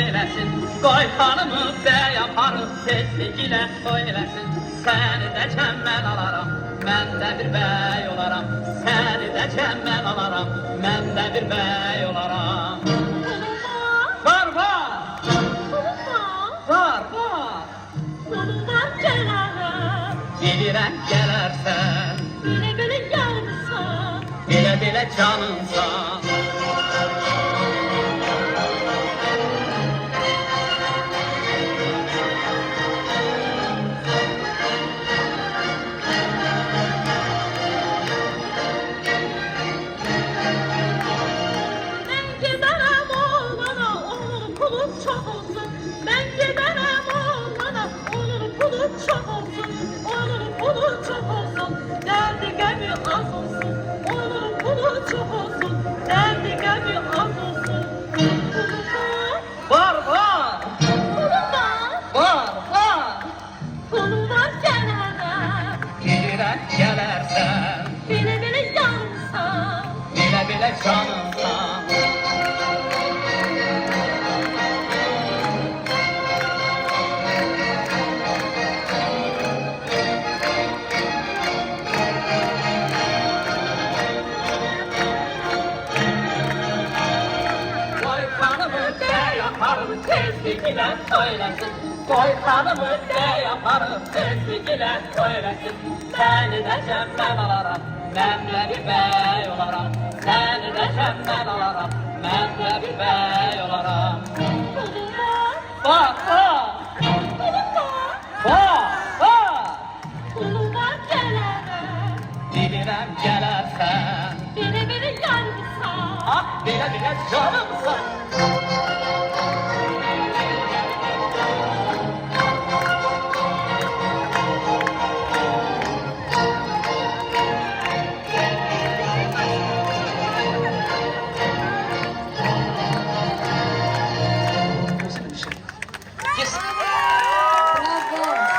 söylesin. Koy hanımı bey yaparım, seslikle söylesin. Seni de çemmen alaram, ben de bir bey olaram. Seni de çemmen alaram, ben de bir bey olaram. Var var, var var. Bilirəm gələrsən, Belə yarımsan, belə canınsan. mən gedərəm oğlana, onun pulu çox olsun. Mən gedərəm oğlana, onun pulu çox olsun. Onun pulu çox olsun, dərdi qəmi az olsun. Onun pulu çox olsun, dərdi qəmi az olsun. Var var, Pulum var, var var. pulum var gələrəm. Bilirəm gələrsən, Belə yarımsan, belə canınsan. Koy hanımı bey yaparım, seslikle söylesin. Koy hanımı bey yaparım, seslikle söylesin. Seni de cemben alaram, ben de bir bey olaram. Seni de cemben alaram, ben de bir bey olaram.